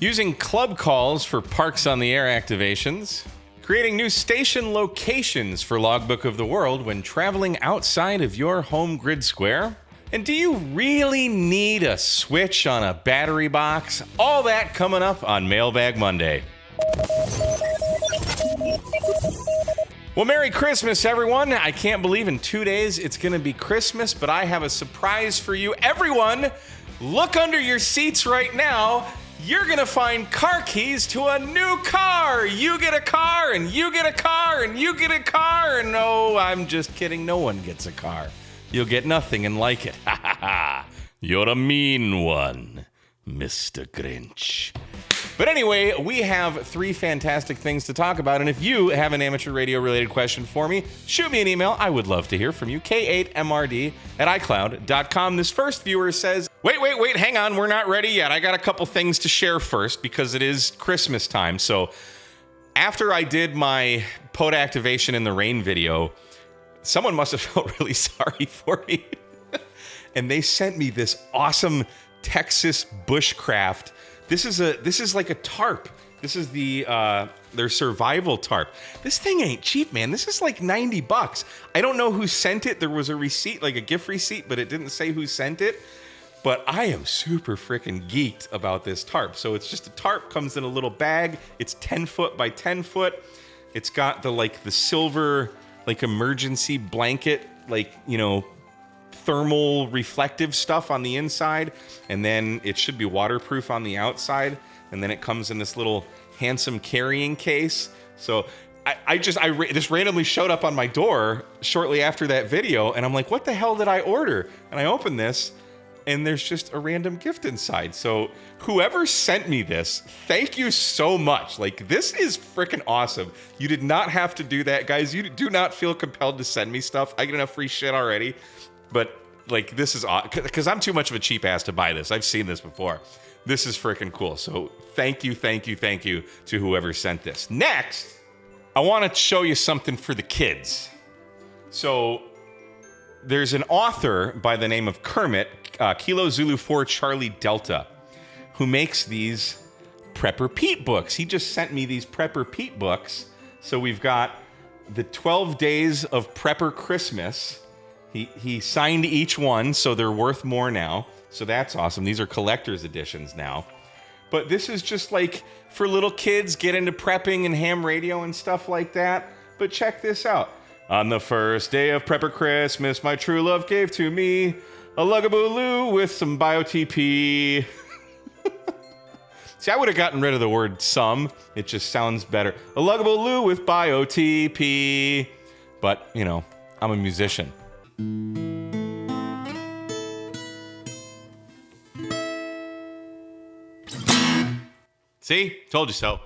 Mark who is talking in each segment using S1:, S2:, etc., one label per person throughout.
S1: Using club calls for Parks on the Air activations. Creating new station locations for Logbook of the World when traveling outside of your home grid square. And do you really need a switch on a battery box? All that coming up on Mailbag Monday. Well, Merry Christmas, everyone. I can't believe in 2 days it's going to be Christmas, but I have a surprise for you. Everyone, look under your seats right now. You're going to find car keys to a new car. You get a car, and you get a car, and you get a car. And no, I'm just kidding. No one gets a car. You'll get nothing and like it. Ha ha ha. You're a mean one, Mr. Grinch. But anyway, we have 3 fantastic things to talk about. And if you have an amateur radio related question for me, shoot me an email. I would love to hear from you. K8MRD@iCloud.com. This first viewer says, wait, hang on. We're not ready yet. I got a couple things to share first because it is Christmas time. So after I did my POTA activation in the rain video, someone must have felt really sorry for me. And they sent me this awesome Texas bushcraft. This is like a tarp. This is their survival tarp. This thing ain't cheap, man. This is like $90. I don't know who sent it. There was a receipt, like a gift receipt, but it didn't say who sent it. But I am super freaking geeked about this tarp. So it's just a tarp, comes in a little bag. It's 10 foot by 10 foot. It's got the silver emergency blanket, thermal reflective stuff on the inside, and then it should be waterproof on the outside, and then it comes in this little handsome carrying case. So this randomly showed up on my door shortly after that video, and I'm like, what the hell did I order? And I opened this, and there's just a random gift inside. So whoever sent me this, thank you so much. This is freaking awesome. You did not have to do that, guys. You do not feel compelled to send me stuff. I get enough free shit already. But this is awesome because I'm too much of a cheap ass to buy this. I've seen this before. This is freaking cool. So thank you to whoever sent this. Next, I want to show you something for the kids. So there's an author by the name of Kermit, Kilo Zulu 4 Charlie Delta, who makes these Prepper Pete books. He just sent me these Prepper Pete books. So we've got the 12 Days of Prepper Christmas. He signed each one, so they're worth more now. So that's awesome. These are collector's editions now. But this is just for little kids, get into prepping and ham radio and stuff like that. But check this out. On the first day of Prepper Christmas, my true love gave to me a Lugaboo with some BioTP. See, I would have gotten rid of the word some. It just sounds better. A Lugaboo with BioTP. But, I'm a musician. See? Told you so.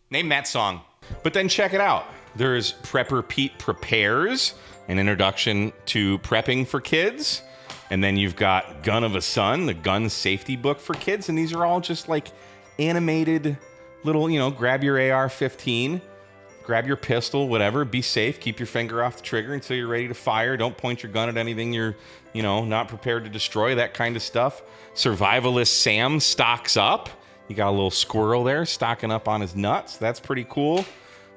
S1: Name that song. But then check it out. There's Prepper Pete Prepares, an introduction to prepping for kids. And then you've got Gun of a Son, the gun safety book for kids. And these are all just animated little, grab your AR-15. Grab your pistol, whatever. Be safe. Keep your finger off the trigger until you're ready to fire. Don't point your gun at anything you're, not prepared to destroy. That kind of stuff. Survivalist Sam stocks up. You got a little squirrel there stocking up on his nuts. That's pretty cool.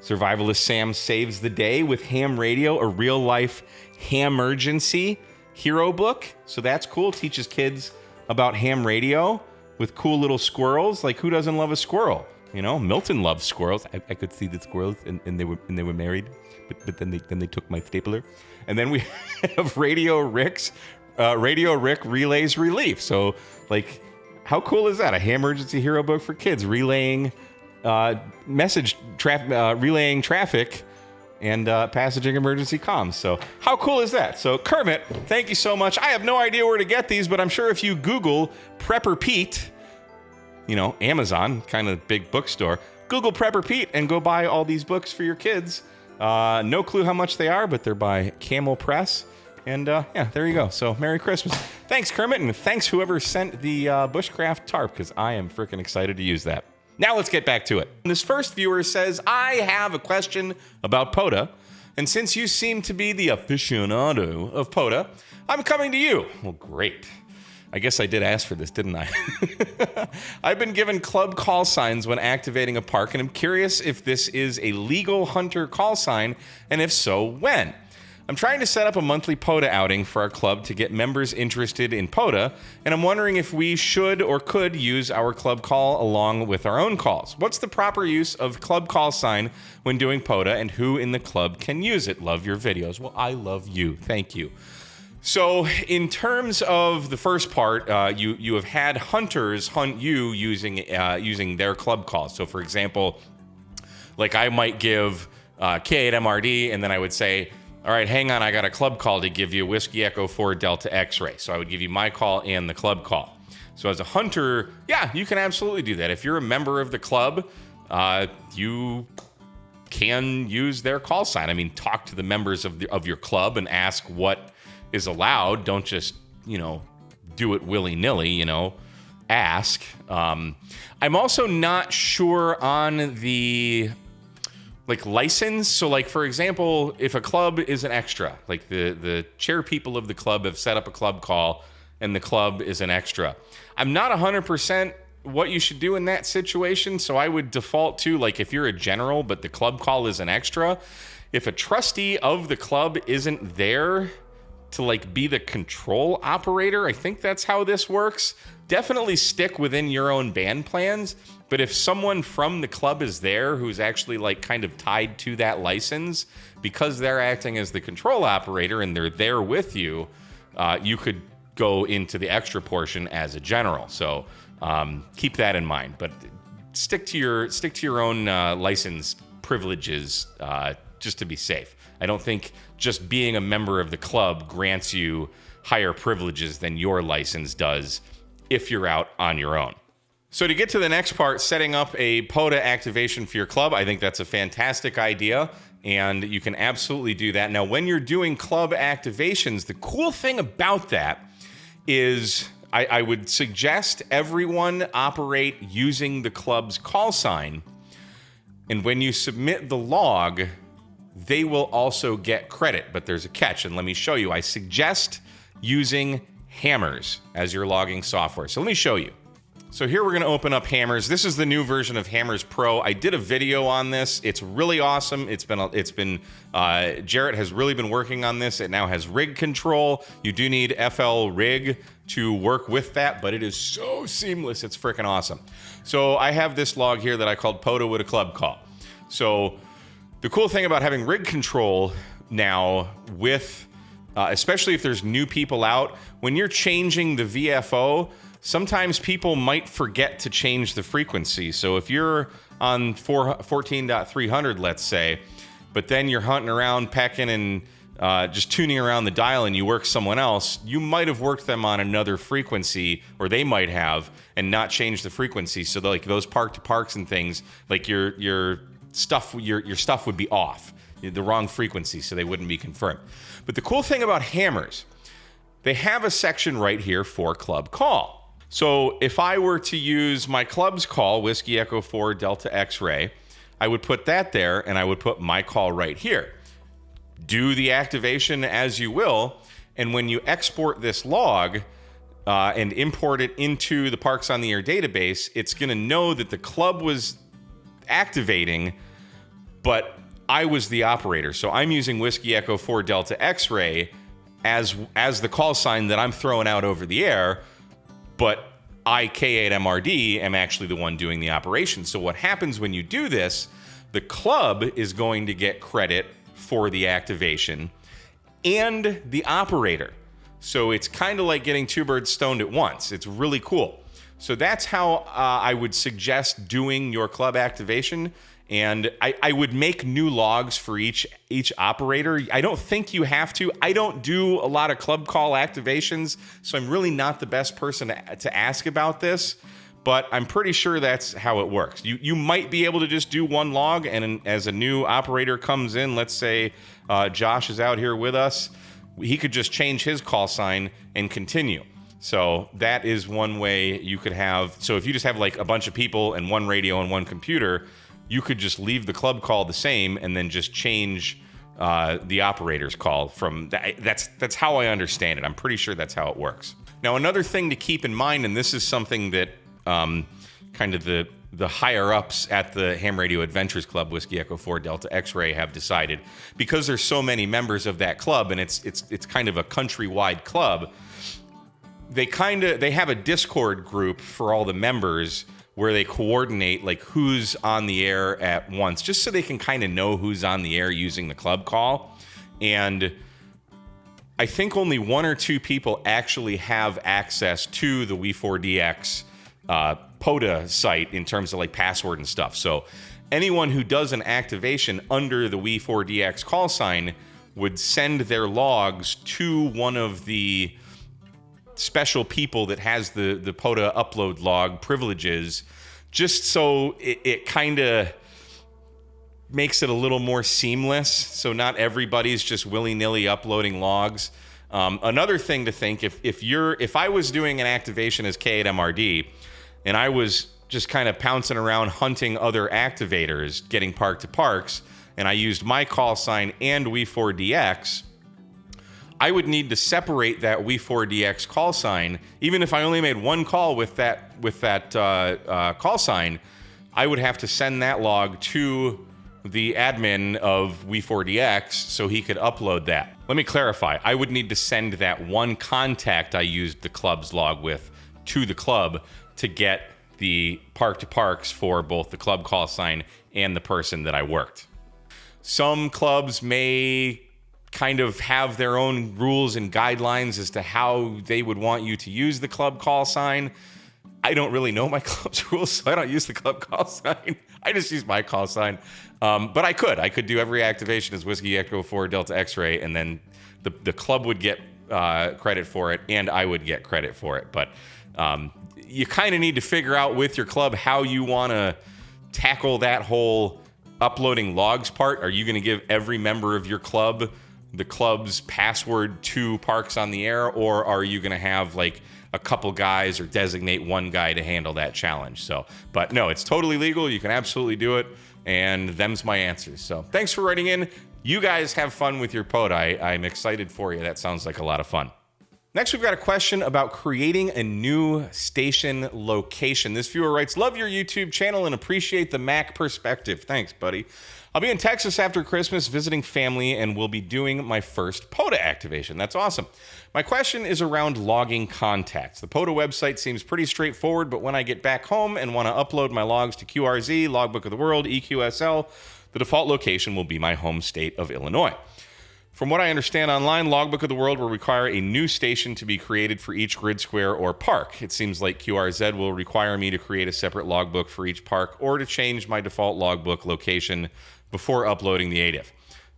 S1: Survivalist Sam saves the day with ham radio, a real-life ham-emergency hero book. So that's cool. Teaches kids about ham radio with cool little squirrels. Who doesn't love a squirrel? Milton loves squirrels. I could see the squirrels, and they were married, but then they took my stapler. And then we have Radio Rick relays relief. So how cool is that? A ham emergency hero book for kids, relaying relaying traffic and passaging emergency comms. So how cool is that? So Kermit, thank you so much. I have no idea where to get these, but I'm sure if you Google Prepper Pete, Amazon, kind of big bookstore, Google Prepper Pete and go buy all these books for your kids. No clue how much they are, but they're by Camel Press. And there you go. So Merry Christmas. Thanks, Kermit, and thanks whoever sent the bushcraft tarp, because I am freaking excited to use that. Now let's get back to it. This first viewer says, I have a question about POTA, and since you seem to be the aficionado of POTA, I'm coming to you. Well, great. I guess I did ask for this, didn't I? I've been given club call signs when activating a park, and I'm curious if this is a legal hunter call sign, and if so, when? I'm trying to set up a monthly POTA outing for our club to get members interested in POTA, and I'm wondering if we should or could use our club call along with our own calls. What's the proper use of club call sign when doing POTA, and who in the club can use it? Love your videos. Well, I love you. Thank you. So in terms of the first part, you have had hunters hunt you using their club calls. So for example, like I might give K8MRD, and then I would say, all right, hang on, I got a club call to give you, Whiskey Echo 4 Delta X-Ray. So I would give you my call and the club call. So as a hunter, yeah, you can absolutely do that. If you're a member of the club, you can use their call sign. I mean, talk to the members of your club and ask what is allowed. Don't just, do it willy-nilly, ask. I'm also not sure on the license. So for example, if a club is an extra, like the chair people of the club have set up a club call and the club is an extra, I'm not 100% what you should do in that situation. So I would default to, if you're a general but the club call is an extra, if a trustee of the club isn't there to be the control operator, I think that's how this works, definitely stick within your own band plans. But if someone from the club is there who's actually kind of tied to that license, because they're acting as the control operator and they're there with you, you could go into the extra portion as a general. So keep that in mind. But stick to your own license privileges just to be safe. I don't think just being a member of the club grants you higher privileges than your license does if you're out on your own. So to get to the next part, setting up a POTA activation for your club, I think that's a fantastic idea, and you can absolutely do that. Now, when you're doing club activations, the cool thing about that is I would suggest everyone operate using the club's call sign, and when you submit the log, they will also get credit, but there's a catch, and let me show you. I suggest using Hammers as your logging software. So let me show you. So here we're going to open up Hammers. This is the new version of Hammers Pro. I did a video on this. It's really awesome. Jarrett has really been working on this. It now has rig control. You do need FL rig to work with that, but it is so seamless. It's freaking awesome. So I have this log here that I called POTA with a club call. So the cool thing about having rig control now with, especially if there's new people out, when you're changing the VFO, sometimes people might forget to change the frequency. So if you're on 14.300, let's say, but then you're hunting around, pecking and just tuning around the dial and you work someone else, you might have worked them on another frequency, or they might have, and not changed the frequency. So those park to parks and things, your stuff would be off, the wrong frequency, so they wouldn't be confirmed. But the cool thing about Hammers, they have a section right here for club call. So if I were to use my club's call, Whiskey Echo 4 Delta X-Ray, I would put that there and I would put my call right here. Do the activation as you will, and when you export this log and import it into the Parks on the Air database, it's going to know that the club was activating, but I was the operator. So I'm using Whiskey Echo 4 Delta X-Ray as the call sign that I'm throwing out over the air, but I, K8MRD, am actually the one doing the operation. So what happens when you do this, the club is going to get credit for the activation and the operator. So it's kind of like getting two birds stoned at once. It's really cool. So that's how I would suggest doing your club activation. And I would make new logs for each operator. I don't think you have to. I don't do a lot of club call activations, so I'm really not the best person to ask about this, but I'm pretty sure that's how it works. You might be able to just do one log, and as a new operator comes in, let's say Josh is out here with us, he could just change his call sign and continue. So that is one way you could have. So if you just have a bunch of people and one radio and one computer, you could just leave the club call the same and then just change the operator's call from that's how I understand it. I'm pretty sure that's how it works. Now, another thing to keep in mind, and this is something that kind of the higher ups at the Ham Radio Adventures Club, Whiskey Echo 4 Delta X-Ray, have decided, because there's so many members of that club, and it's kind of a countrywide club. They have a Discord group for all the members where they coordinate like who's on the air at once, just so they can kind of know who's on the air using the club call. And I think only 1 or 2 people actually have access to the We4DX POTA site in terms of like password and stuff. So anyone who does an activation under the We4DX call sign would send their logs to one of the special people that has the POTA upload log privileges, just so it kind of makes it a little more seamless, so not everybody's just willy-nilly uploading logs. Another thing to think, if I was doing an activation as K at MRD and I was just kind of pouncing around hunting other activators, getting park to parks, and I used my call sign and We4DX, I would need to separate that We4DX call sign. Even if I only made one call with that call sign, I would have to send that log to the admin of We4DX so he could upload that. Let me clarify. I would need to send that one contact I used the club's log with to the club to get the park to parks for both the club call sign and the person that I worked. Some clubs may kind of have their own rules and guidelines as to how they would want you to use the club call sign. I don't really know my club's rules, so I don't use the club call sign. I just use my call sign. But I could do every activation as Whiskey Echo 4 Delta X-Ray, and then the club would get credit for it, and I would get credit for it. But you kind of need to figure out with your club how you want to tackle that whole uploading logs part. Are you going to give every member of your club the club's password to Parks on the Air, or are you going to have like a couple guys or designate one guy to handle that challenge? So, but no, it's totally legal. You can absolutely do it. And them's my answers. So thanks for writing in. You guys have fun with your POTA. I'm excited for you. That sounds like a lot of fun. Next, we've got a question about creating a new station location. This viewer writes, love your YouTube channel and appreciate the Mac perspective. Thanks, buddy. I'll be in Texas after Christmas visiting family and will be doing my first POTA activation. That's awesome. My question is around logging contacts. The POTA website seems pretty straightforward, but when I get back home and want to upload my logs to QRZ, Logbook of the World, EQSL, the default location will be my home state of Illinois. From what I understand online, Logbook of the World will require a new station to be created for each grid square or park. It seems like QRZ will require me to create a separate logbook for each park or to change my default logbook location before uploading the ADIF.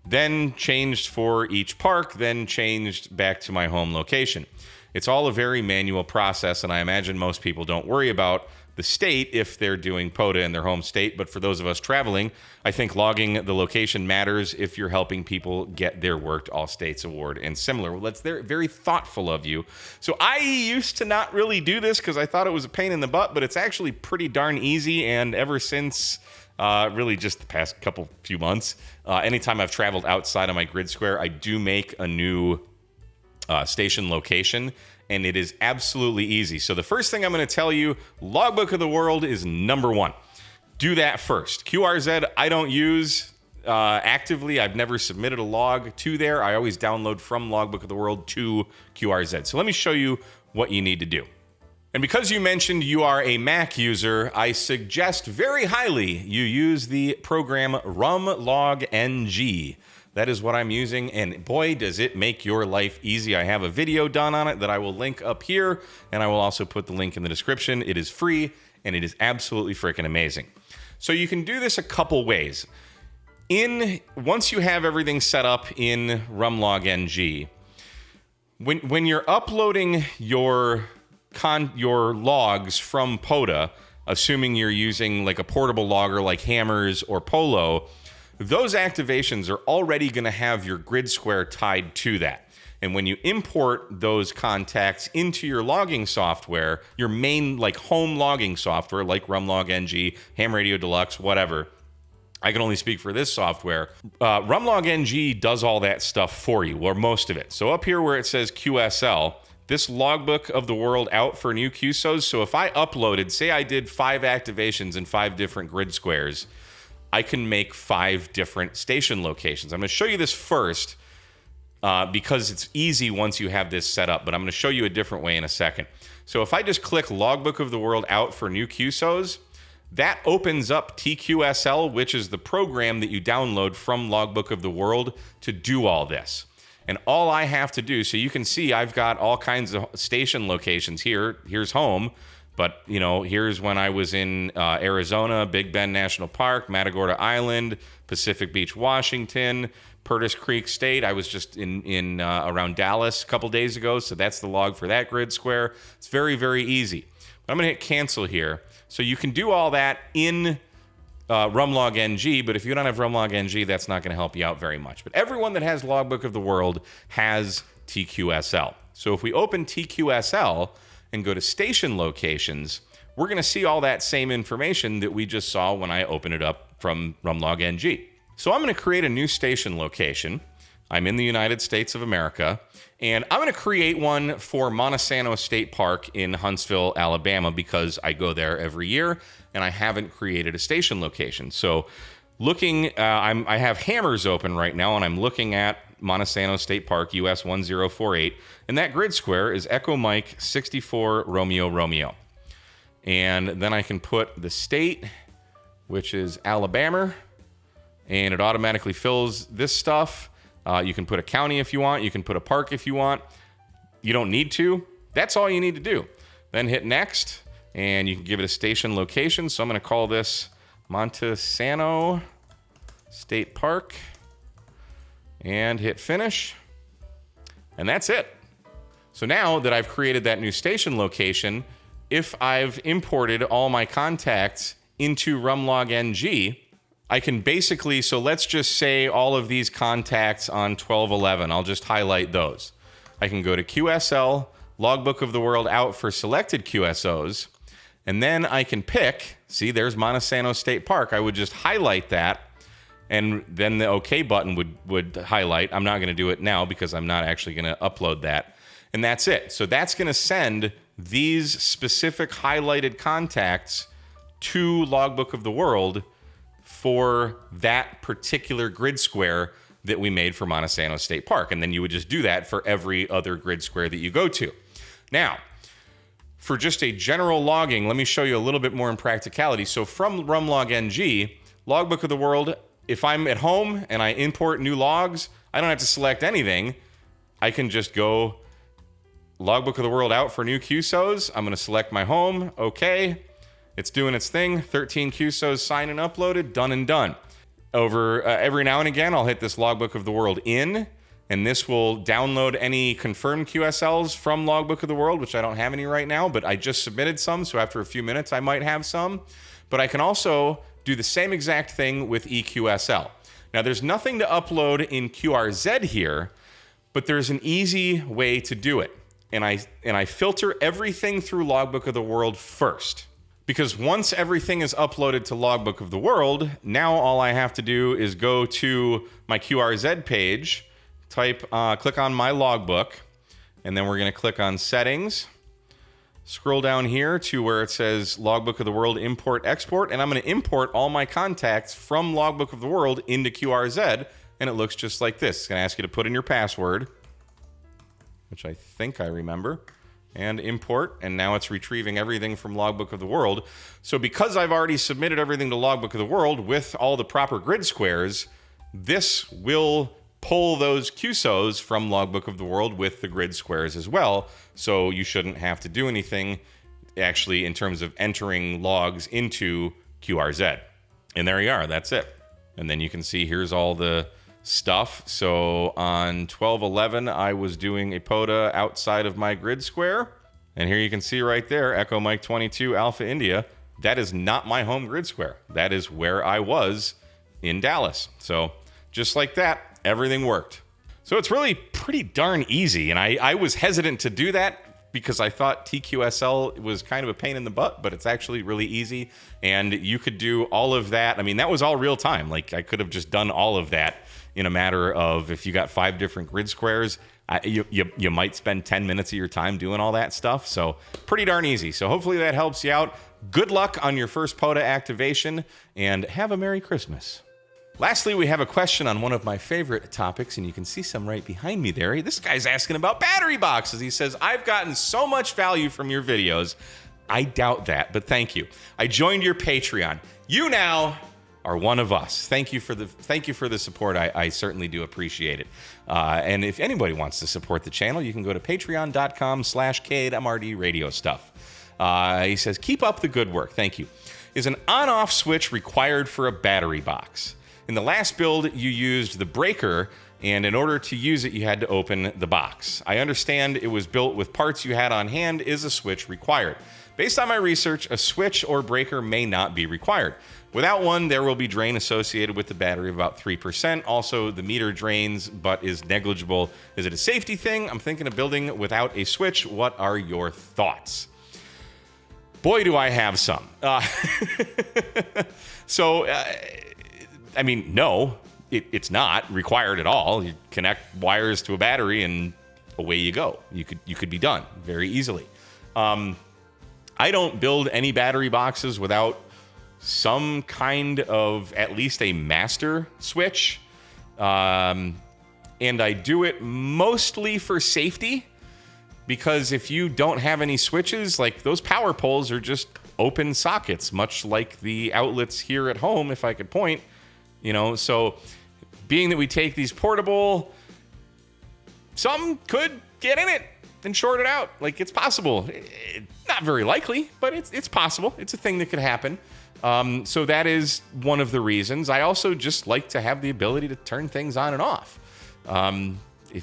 S1: Then changed for each park, then changed back to my home location. It's all a very manual process, and I imagine most people don't worry about the state if they're doing POTA in their home state. But for those of us traveling, I think logging the location matters if you're helping people get their Worked All States award and similar. Well, that's very thoughtful of you. So I used to not really do this because I thought it was a pain in the butt, but it's actually pretty darn easy. And ever since really just the past few months, anytime I've traveled outside of my grid square, I do make a new station location, and it is absolutely easy. So the first thing I'm going to tell you, Logbook of the World is number one. Do that first. QRZ, I don't use actively. I've never submitted a log to there. I always download from Logbook of the World to QRZ. So let me show you what you need to do. And because you mentioned you are a Mac user, I suggest very highly you use the program rumlogng. That is what I'm using, and boy, does it make your life easy. I have a video done on it that I will link up here, and I will also put the link in the description. It is free, and it is absolutely freaking amazing. So you can do this a couple ways. Once you have everything set up in rumlogng, when you're uploading your logs from POTA, assuming you're using like a portable logger like Hammers or Polo, those activations are already going to have your grid square tied to that. And when you import those contacts into your logging software, your main like home logging software like rumlogng, Ham Radio Deluxe, whatever, I can only speak for this software. Rumlog-ng does all that stuff for you, or most of it. So up here where it says QSL, this logbook of the world out for new QSOs. So if I uploaded, say I did 5 activations in 5 different grid squares, I can make 5 different station locations. I'm going to show you this first because it's easy once you have this set up, but I'm going to show you a different way in a second. So if I just click logbook of the world out for new QSOs, that opens up TQSL, which is the program that you download from Logbook of the World to do all this. And all I have to do, so you can see I've got all kinds of station locations here. Here's home, but here's when I was in Arizona, Big Bend National Park, Matagorda Island, Pacific Beach, Washington, Purtis Creek State. I was just in around Dallas a couple days ago, so that's the log for that grid square. It's very, very easy. But I'm going to hit cancel here. So you can do all that in Rumlog-ng, but if you don't have Rumlog-ng, that's not going to help you out very much. But everyone that has Logbook of the World has TQSL. So if we open TQSL and go to station locations, we're going to see all that same information that we just saw when I open it up from Rumlog-ng. So I'm going to create a new station location. I'm in the United States of America, and I'm going to create one for Montesano State Park in Huntsville, Alabama, because I go there every year, and I haven't created a station location. So looking, I have hammers open right now, and I'm looking at Montesano State Park, US 1048, and that grid square is Echo Mike 64 Romeo Romeo. And then I can put the state, which is Alabama, and it automatically fills this stuff. You can put a county if you want. You can put a park if you want. You don't need to. That's all you need to do. Then hit next, and you can give it a station location. So I'm going to call this Montesano State Park, and hit finish. And that's it. So now that I've created that new station location, if I've imported all my contacts into Rumlog-ng, I can basically, so let's just say all of these contacts on 1211, I'll just highlight those. I can go to QSL, Logbook of the World out for selected QSOs, and then I can pick, see there's Montesano State Park, I would just highlight that, and then the OK button would highlight. I'm not going to do it now because I'm not actually going to upload that, and that's it. So that's going to send these specific highlighted contacts to Logbook of the World for that particular grid square that we made for Montesano State Park. And then you would just do that for every other grid square that you go to. Now, for just a general logging, let me show you a little bit more in practicality. So from Rumlog-ng, Logbook of the World, if I'm at home and I import new logs, I don't have to select anything. I can just go Logbook of the World out for new QSOs. I'm going to select my home. Okay. It's doing its thing. 13 QSOs signed and uploaded. Done and done. Over every now and again, I'll hit this Logbook of the World in, and this will download any confirmed QSLs from Logbook of the World, which I don't have any right now, but I just submitted some, so after a few minutes, I might have some. But I can also do the same exact thing with EQSL. Now, there's nothing to upload in QRZ here, but there's an easy way to do it. And I filter everything through Logbook of the World first. Because once everything is uploaded to Logbook of the World, now all I have to do is go to my QRZ page, click on My Logbook, and then we're going to click on Settings. Scroll down here to where it says Logbook of the World Import Export, and I'm going to import all my contacts from Logbook of the World into QRZ, and it looks just like this. It's going to ask you to put in your password, which I think I remember, and import, and now it's retrieving everything from Logbook of the World. So because I've already submitted everything to Logbook of the World with all the proper grid squares, this will pull those QSOs from Logbook of the World with the grid squares as well, so you shouldn't have to do anything actually in terms of entering logs into QRZ. And there you are, that's it. And then you can see here's all the stuff. So on 1211, I was doing a POTA outside of my grid square. And here you can see right there, Echo Mike 22 Alpha India. That is not my home grid square. That is where I was in Dallas. So just like that, everything worked. So it's really pretty darn easy. And I was hesitant to do that because I thought TQSL was kind of a pain in the butt, but it's actually really easy. And you could do all of that. I mean, that was all real time. Like, I could have just done all of that in a matter of, if you got 5 different grid squares, you might spend 10 minutes of your time doing all that stuff. So pretty darn easy. So hopefully that helps you out. Good luck on your first POTA activation, and have a Merry Christmas. Lastly, we have a question on one of my favorite topics, and you can see some right behind me there. This guy's asking about battery boxes. He says, I've gotten so much value from your videos. I doubt that, but thank you. I joined your Patreon. You now are one of us. Thank you for the support. I certainly do appreciate it. And if anybody wants to support the channel, you can go to patreon.com/KMRD Radio Stuff. He says, keep up the good work. Thank you. Is an on-off switch required for a battery box? In the last build, you used the breaker, and in order to use it, you had to open the box. I understand it was built with parts you had on hand. Is a switch required? Based on my research, a switch or breaker may not be required. Without one, there will be drain associated with the battery of about 3%. Also, the meter drains, but is negligible. Is it a safety thing? I'm thinking of building without a switch. What are your thoughts? Boy, do I have some. I mean, no, it's not required at all. You connect wires to a battery and away you go. You could be done very easily. I don't build any battery boxes without some kind of at least a master switch. And I do it mostly for safety, because if you don't have any switches, like, those power poles are just open sockets, much like the outlets here at home, if I could point, so being that we take these portable, some could get in it and short it out. Like, it's possible. Not very likely, but it's possible. It's a thing that could happen. So that is one of the reasons. I also just like to have the ability to turn things on and off.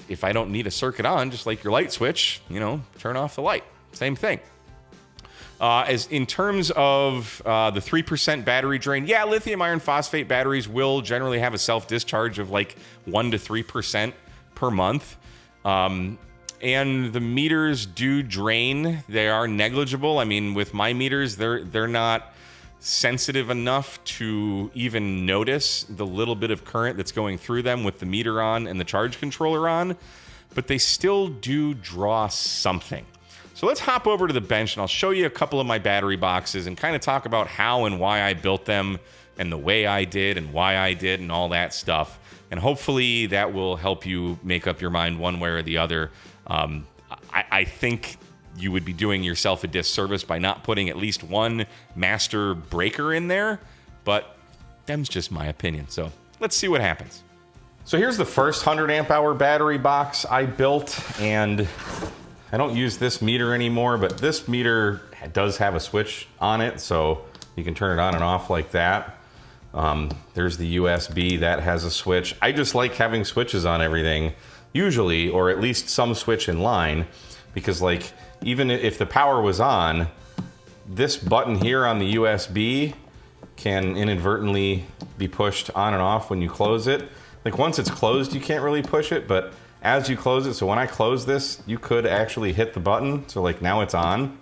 S1: If I don't need a circuit on, just like your light switch, turn off the light. Same thing. As in terms of the 3% battery drain, yeah, lithium iron phosphate batteries will generally have a self-discharge of like 1 to 3% per month. And the meters do drain. They are negligible. I mean, with my meters, they're not sensitive enough to even notice the little bit of current that's going through them with the meter on and the charge controller on, but they still do draw something. So let's hop over to the bench, and I'll show you a couple of my battery boxes and kind of talk about how and why I built them and the way I did and why I did and all that stuff. And hopefully that will help you make up your mind one way or the other. I think you would be doing yourself a disservice by not putting at least one master breaker in there, but them's just my opinion. So let's see what happens. So here's the first 100 amp hour battery box I built, and I don't use this meter anymore, but this meter does have a switch on it, so you can turn it on and off like that. There's the USB that has a switch. I just like having switches on everything, usually, or at least some switch in line, because like, even if the power was on, this button here on the USB can inadvertently be pushed on and off when you close it. Like, once it's closed, you can't really push it, but as you close it, so when I close this, you could actually hit the button. So like, now it's on.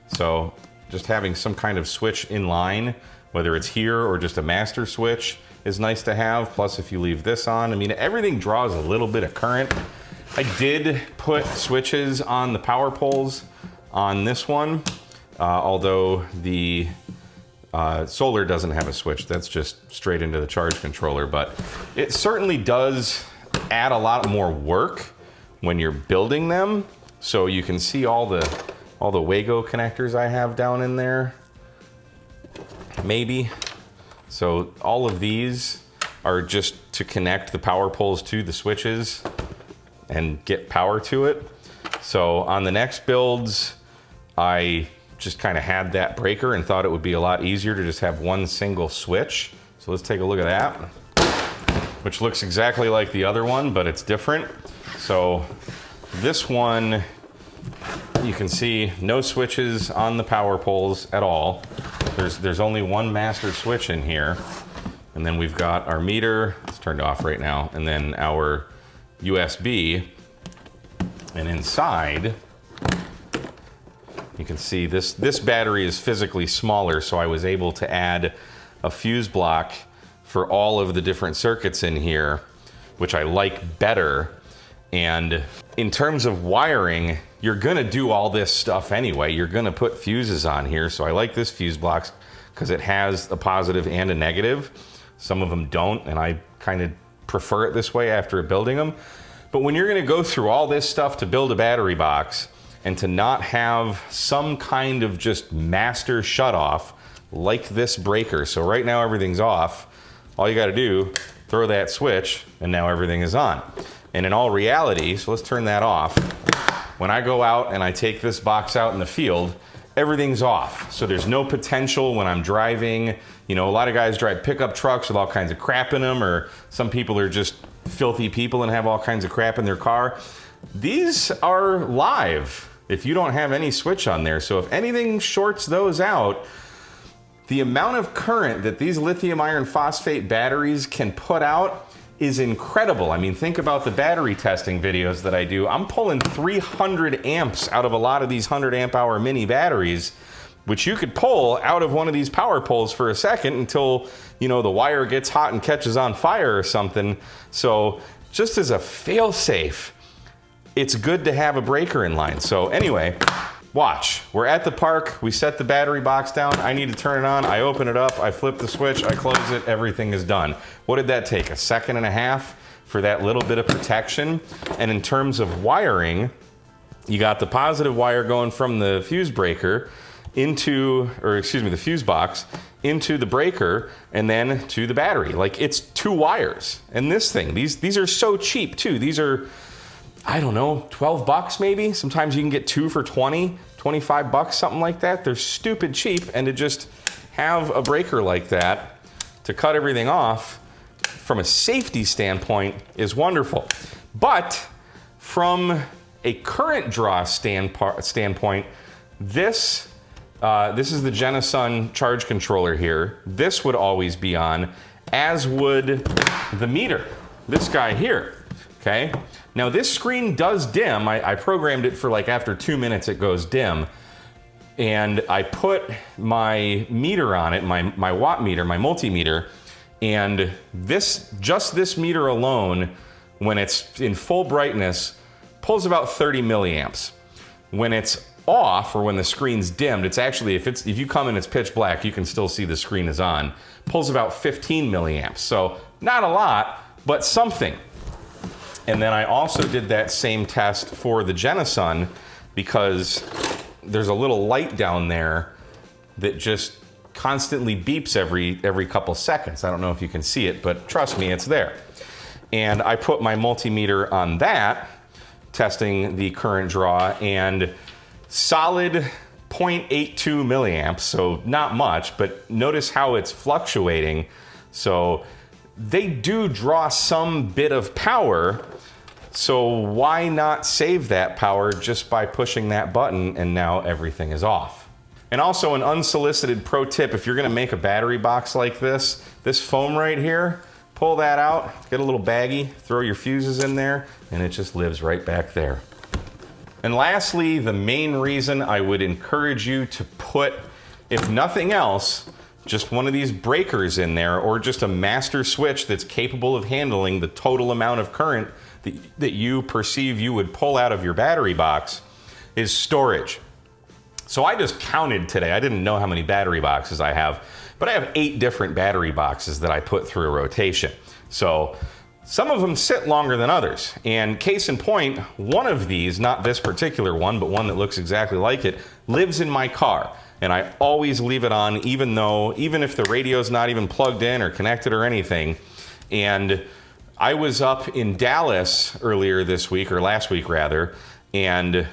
S1: So just having some kind of switch in line, whether it's here or just a master switch, is nice to have. Plus, if you leave this on, I mean, everything draws a little bit of current. I did put switches on the power poles on this one, although the solar doesn't have a switch. That's just straight into the charge controller, but it certainly does add a lot more work when you're building them. So you can see all the Wago connectors I have down in there, maybe. So all of these are just to connect the power poles to the switches and get power to it. So on the next builds, I just kind of had that breaker and thought it would be a lot easier to just have one single switch. So let's take a look at that, which looks exactly like the other one, but it's different. So this one, you can see no switches on the power poles at all. There's only one master switch in here. And then we've got our meter, it's turned off right now, and then our USB, and inside You can see this battery is physically smaller, so I was able to add a fuse block for all of the different circuits in here, which I like better. And in terms of wiring, you're gonna do all this stuff anyway. You're gonna put fuses on here. So I like this fuse box because it has a positive and a negative. Some of them don't, and I kind of prefer it this way after building them. But when you're gonna go through all this stuff to build a battery box and to not have some kind of just master shutoff like this breaker. So right now everything's off. All you gotta do, throw that switch, and now everything is on. And in all reality, so let's turn that off. When I go out and I take this box out in the field, everything's off. So there's no potential when I'm driving. You know, a lot of guys drive pickup trucks with all kinds of crap in them, or some people are just filthy people and have all kinds of crap in their car. These are live if you don't have any switch on there. So if anything shorts those out, the amount of current that these lithium iron phosphate batteries can put out is incredible. I mean, think about the battery testing videos that I do. I'm pulling 300 amps out of a lot of these 100 amp hour mini batteries, which you could pull out of one of these power poles for a second until, you know, the wire gets hot and catches on fire or something. So just as a fail-safe, it's good to have a breaker in line. So anyway, watch. We're at the park. We set the battery box down. I need to turn it on. I open it up. I flip the switch. I close it. Everything is done. What did that take? A second and a half for that little bit of protection. And in terms of wiring, you got the positive wire going from the fuse breaker into, or excuse me, the fuse box into the breaker and then to the battery. Like, it's 2 wires. And this thing, these are so cheap too. These are, I don't know, 12 bucks maybe. Sometimes you can get 2 for 20, 25 bucks, something like that. They're stupid cheap, and to just have a breaker like that to cut everything off from a safety standpoint is wonderful. But from a current draw standpoint, this is the Genasun charge controller here. This would always be on, as would the meter, this guy here, okay? Now this screen does dim. I programmed it for like after 2 minutes it goes dim. And I put my meter on it, my watt meter, my multimeter, and just this meter alone, when it's in full brightness, pulls about 30 milliamps. When it's off, or when the screen's dimmed, it's actually, if you come in, it's pitch black, you can still see the screen is on, pulls about 15 milliamps. So not a lot, but something. And then I also did that same test for the Genasun, because there's a little light down there that just constantly beeps every couple seconds. I don't know if you can see it, but trust me, it's there. And I put my multimeter on that, testing the current draw, and solid 0.82 milliamps, so not much, but notice how it's fluctuating. So they do draw some bit of power, so why not save that power just by pushing that button, and now everything is off. And also an unsolicited pro tip, if you're gonna make a battery box like this foam right here, pull that out, get a little baggie, throw your fuses in there, and it just lives right back there. And lastly, the main reason I would encourage you to put, if nothing else, just one of these breakers in there, or just a master switch that's capable of handling the total amount of current that you perceive you would pull out of your battery box, is storage. So I just counted today. I didn't know how many battery boxes I have, but I have 8 different battery boxes that I put through a rotation. So some of them sit longer than others. And case in point, one of these, not this particular one, but one that looks exactly like it, lives in my car. And I always leave it on, even if the radio's not even plugged in or connected or anything. And I was up in Dallas earlier this week, or last week rather, and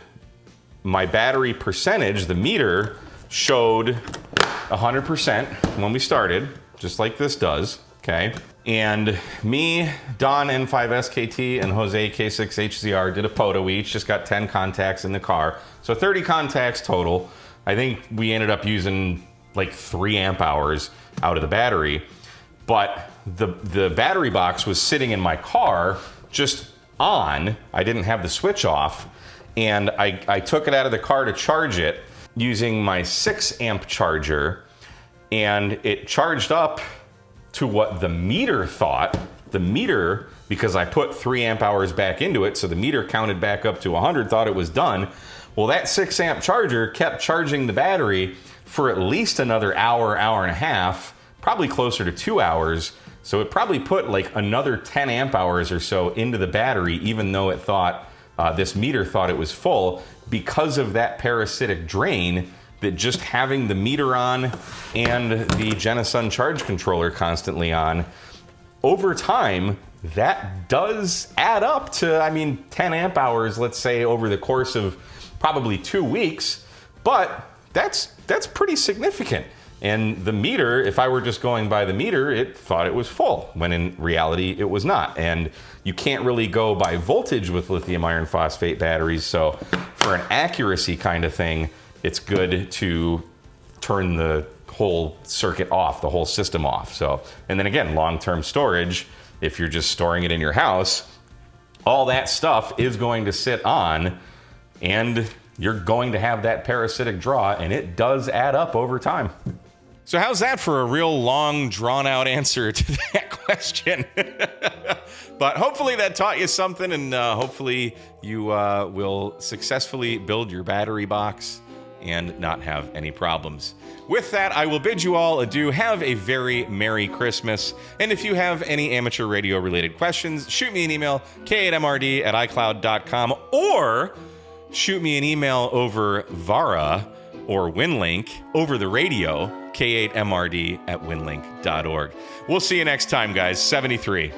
S1: my battery percentage, the meter, showed 100% when we started, just like this does, okay? And me, Don N5SKT, and Jose K6HZR did a POTA. We each just got 10 contacts in the car. So 30 contacts total. I think we ended up using like 3 amp hours out of the battery. But the battery box was sitting in my car just on. I didn't have the switch off. And I took it out of the car to charge it. using my 6 amp charger, and it charged up to what the meter thought. The meter, because I put 3 amp hours back into it, so the meter counted back up to 100, thought it was done. Well, that 6 amp charger kept charging the battery for at least another hour, hour and a half, probably closer to 2 hours. So it probably put like another 10 amp hours or so into the battery, even though it thought, this meter thought it was full, because of that parasitic drain that just having the meter on and the Genasun charge controller constantly on, over time, that does add up to, I mean, 10 amp hours, let's say, over the course of probably 2 weeks, but that's pretty significant. And the meter, if I were just going by the meter, it thought it was full, when in reality it was not. And you can't really go by voltage with lithium iron phosphate batteries, so for an accuracy kind of thing, it's good to turn the whole circuit off, the whole system off. So, and then again, long-term storage, if you're just storing it in your house, all that stuff is going to sit on, and you're going to have that parasitic draw, and it does add up over time. So how's that for a real long, drawn-out answer to that question? But hopefully that taught you something, and hopefully you will successfully build your battery box and not have any problems. With that, I will bid you all adieu. Have a very Merry Christmas. And if you have any amateur radio-related questions, shoot me an email, k8mrd@icloud.com, or shoot me an email over Vara or WinLink over the radio, k8mrd@winlink.org. We'll see you next time, guys. 73.